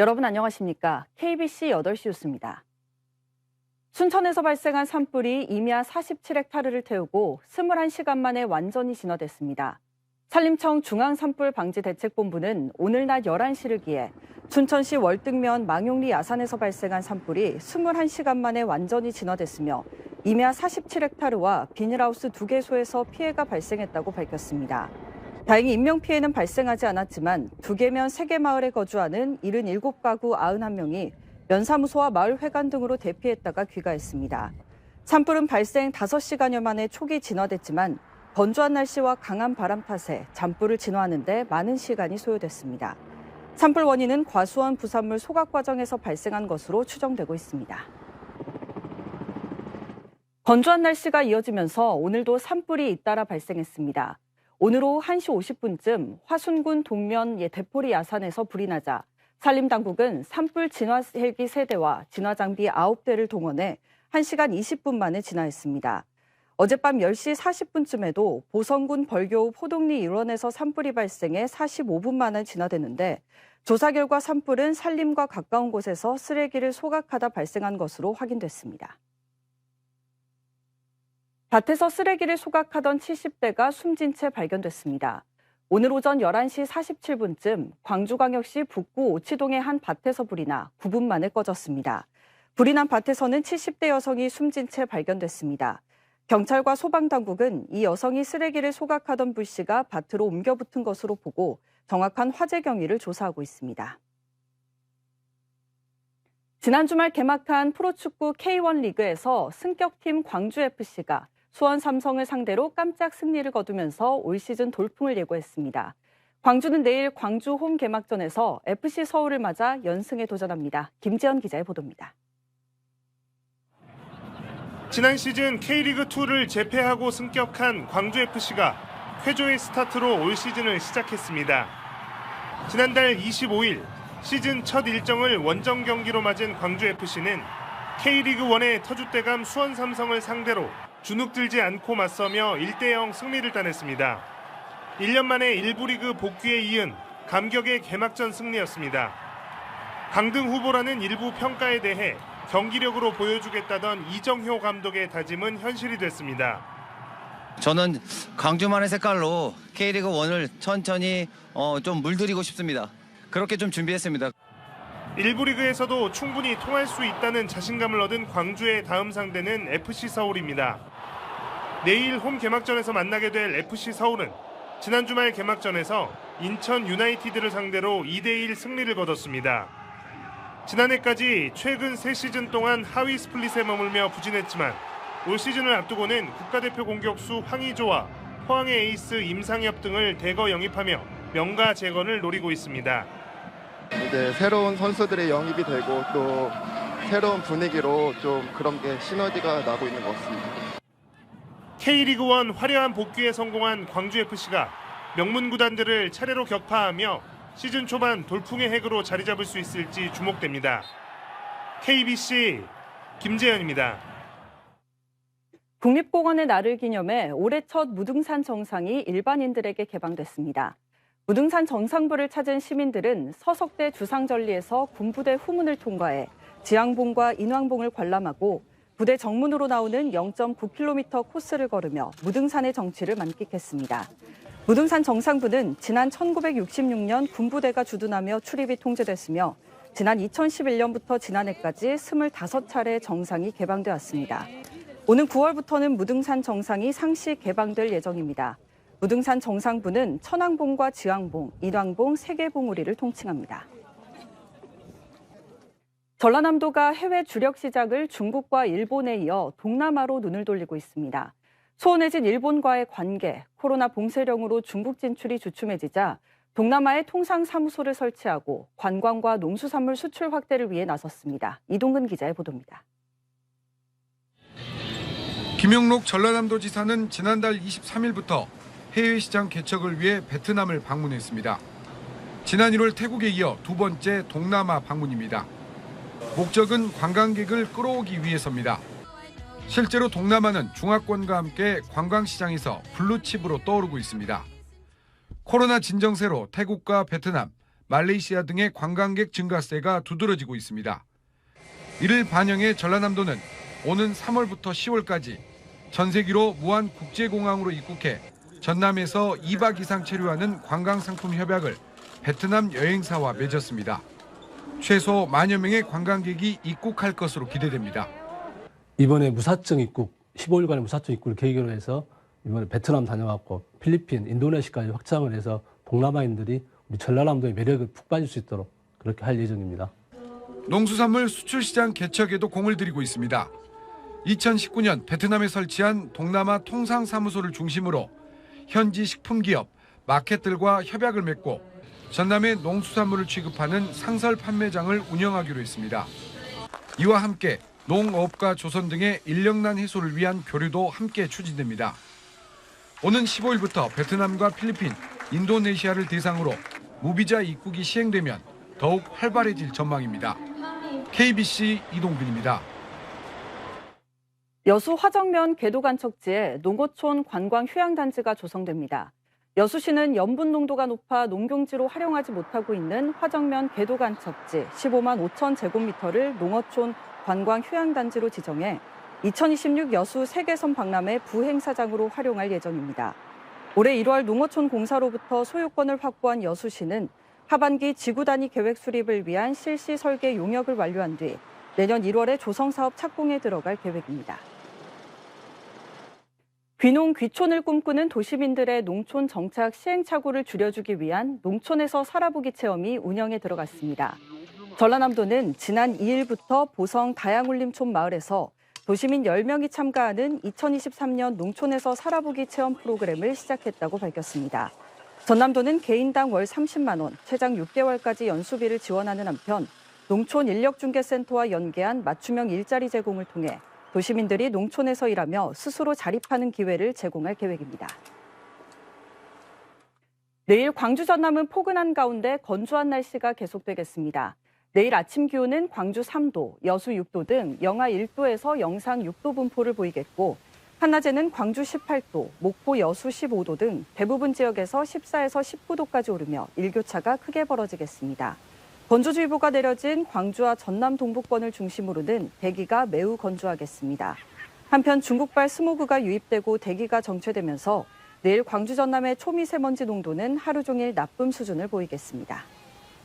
여러분 안녕하십니까? KBC 8시 뉴스입니다. 순천에서 발생한 산불이 임야 47헥타르를 태우고 21시간 만에 완전히 진화됐습니다. 산림청 중앙산불방지대책본부는 오늘 낮 11시를 기해 춘천시 월등면 망용리 야산에서 발생한 산불이 21시간 만에 완전히 진화됐으며 임야 47헥타르와 비닐하우스 2개소에서 피해가 발생했다고 밝혔습니다. 다행히 인명피해는 발생하지 않았지만 2개면 3개 마을에 거주하는 77가구 91명이 면사무소와 마을회관 등으로 대피했다가 귀가했습니다. 산불은 발생 5시간여 만에 초기 진화됐지만 건조한 날씨와 강한 바람 탓에 잔불을 진화하는 데 많은 시간이 소요됐습니다. 산불 원인은 과수원 부산물 소각 과정에서 발생한 것으로 추정되고 있습니다. 건조한 날씨가 이어지면서 오늘도 산불이 잇따라 발생했습니다. 오늘 오후 1시 50분쯤 화순군 동면 대포리 야산에서 불이 나자 산림당국은 산불 진화 헬기 3대와 진화 장비 9대를 동원해 1시간 20분 만에 진화했습니다. 어젯밤 10시 40분쯤에도 보성군 벌교읍 호동리 1원에서 산불이 발생해 45분 만에 진화됐는데 조사 결과 산불은 산림과 가까운 곳에서 쓰레기를 소각하다 발생한 것으로 확인됐습니다. 밭에서 쓰레기를 소각하던 70대가 숨진 채 발견됐습니다. 오늘 오전 11시 47분쯤 광주광역시 북구 오치동의 한 밭에서 불이 나 9분 만에 꺼졌습니다. 불이 난 밭에서는 70대 여성이 숨진 채 발견됐습니다. 경찰과 소방당국은 이 여성이 쓰레기를 소각하던 불씨가 밭으로 옮겨 붙은 것으로 보고 정확한 화재 경위를 조사하고 있습니다. 지난 주말 개막한 프로축구 K1 리그에서 승격팀 광주FC가 수원 삼성을 상대로 깜짝 승리를 거두면서 올 시즌 돌풍을 예고했습니다. 광주는 내일 광주 홈 개막전에서 FC 서울을 맞아 연승에 도전합니다. 김지연 기자의 보도입니다. 지난 시즌 K리그2를 재패하고 승격한 광주FC가 쾌조의 스타트로 올 시즌을 시작했습니다. 지난달 25일 시즌 첫 일정을 원정 경기로 맞은 광주FC는 K리그1의 터줏대감 수원 삼성을 상대로 주눅들지 않고 맞서며 1대0 승리를 따냈습니다. 1년 만에 1부 리그 복귀에 이은 감격의 개막전 승리였습니다. 강등 후보라는 일부 평가에 대해 경기력으로 보여주겠다던 이정효 감독의 다짐은 현실이 됐습니다. 저는 광주만의 색깔로 K리그1을 천천히 좀 물들이고 싶습니다. 그렇게 좀 준비했습니다. 1부 리그에서도 충분히 통할 수 있다는 자신감을 얻은 광주의 다음 상대는 FC 서울입니다. 내일 홈 개막전에서 만나게 될 FC 서울은 지난 주말 개막전에서 인천 유나이티드를 상대로 2대1 승리를 거뒀습니다. 지난해까지 최근 3시즌 동안 하위 스플릿에 머물며 부진했지만 올 시즌을 앞두고는 국가대표 공격수 황의조와 포항의 에이스 임상엽 등을 대거 영입하며 명가 재건을 노리고 있습니다. 이제 새로운 선수들의 영입이 되고 또 새로운 분위기로 좀 그런 게 시너지가 나고 있는 것 같습니다. K리그1 화려한 복귀에 성공한 광주FC가 명문 구단들을 차례로 격파하며 시즌 초반 돌풍의 핵으로 자리 잡을 수 있을지 주목됩니다. KBC 김재현입니다. 국립공원의 날을 기념해 올해 첫 무등산 정상이 일반인들에게 개방됐습니다. 무등산 정상부를 찾은 시민들은 서석대 주상절리에서 군부대 후문을 통과해 지앙봉과 인왕봉을 관람하고 부대 정문으로 나오는 0.9km 코스를 걸으며 무등산의 정취를 만끽했습니다. 무등산 정상부는 지난 1966년 군부대가 주둔하며 출입이 통제됐으며 지난 2011년부터 지난해까지 25차례 정상이 개방돼 왔습니다. 오는 9월부터는 무등산 정상이 상시 개방될 예정입니다. 무등산 정상부는 천왕봉과 지왕봉, 인왕봉 3개 봉우리를 통칭합니다. 전라남도가 해외 주력 시장을 중국과 일본에 이어 동남아로 눈을 돌리고 있습니다. 소원해진 일본과의 관계, 코로나 봉쇄령으로 중국 진출이 주춤해지자 동남아에 통상사무소를 설치하고 관광과 농수산물 수출 확대를 위해 나섰습니다. 이동근 기자의 보도입니다. 김영록 전라남도지사는 지난달 23일부터 해외 시장 개척을 위해 베트남을 방문했습니다. 지난 1월 태국에 이어 2번째 동남아 방문입니다. 목적은 관광객을 끌어오기 위해서입니다. 실제로 동남아는 중화권과 함께 관광시장에서 블루칩으로 떠오르고 있습니다. 코로나 진정세로 태국과 베트남, 말레이시아 등의 관광객 증가세가 두드러지고 있습니다. 이를 반영해 전라남도는 오는 3월부터 10월까지 전세기로 무안 국제공항으로 입국해 전남에서 2박 이상 체류하는 관광상품 협약을 베트남 여행사와 맺었습니다. 최소 10,000여 명의 관광객이 입국할 것으로 기대됩니다. 이번에 무사증 입국, 15일간의 무사증 입국을 계기로 해서 이번에 베트남 다녀왔고 필리핀, 인도네시아까지 확장을 해서 동남아인들이 우리 전라남도의 매력을 푹 빠질 수 있도록 그렇게 할 예정입니다. 농수산물 수출시장 개척에도 공을 들이고 있습니다. 2019년 베트남에 설치한 동남아 통상사무소를 중심으로 현지 식품기업, 마켓들과 협약을 맺고 전남에 농수산물을 취급하는 상설 판매장을 운영하기로 했습니다. 이와 함께 농업과 조선 등의 인력난 해소를 위한 교류도 함께 추진됩니다. 오는 15일부터 베트남과 필리핀, 인도네시아를 대상으로 무비자 입국이 시행되면 더욱 활발해질 전망입니다. KBC 이동빈입니다. 여수 화정면 궤도간척지에 농어촌 관광휴양단지가 조성됩니다. 여수시는 염분 농도가 높아 농경지로 활용하지 못하고 있는 화정면 궤도간척지 15만 5천 제곱미터를 농어촌 관광휴양단지로 지정해 2026 여수 세계선 박람회 부행사장으로 활용할 예정입니다. 올해 1월 농어촌 공사로부터 소유권을 확보한 여수시는 하반기 지구 단위 계획 수립을 위한 실시 설계 용역을 완료한 뒤 내년 1월에 조성사업 착공에 들어갈 계획입니다. 귀농 귀촌을 꿈꾸는 도시민들의 농촌 정착 시행착오를 줄여주기 위한 농촌에서 살아보기 체험이 운영에 들어갔습니다. 전라남도는 지난 2일부터 보성 다양울림촌 마을에서 도시민 10명이 참가하는 2023년 농촌에서 살아보기 체험 프로그램을 시작했다고 밝혔습니다. 전남도는 개인당 월 30만 원, 최장 6개월까지 연수비를 지원하는 한편 농촌 인력중개센터와 연계한 맞춤형 일자리 제공을 통해 도시민들이 농촌에서 일하며 스스로 자립하는 기회를 제공할 계획입니다. 내일 광주 전남은 포근한 가운데 건조한 날씨가 계속되겠습니다. 내일 아침 기온은 광주 3도, 여수 6도 등 영하 1도에서 영상 6도 분포를 보이겠고 한낮에는 광주 18도, 목포 여수 15도 등 대부분 지역에서 14에서 19도까지 오르며 일교차가 크게 벌어지겠습니다. 건조주의보가 내려진 광주와 전남 동부권을 중심으로는 대기가 매우 건조하겠습니다. 한편 중국발 스모그가 유입되고 대기가 정체되면서 내일 광주 전남의 초미세먼지 농도는 하루 종일 나쁨 수준을 보이겠습니다.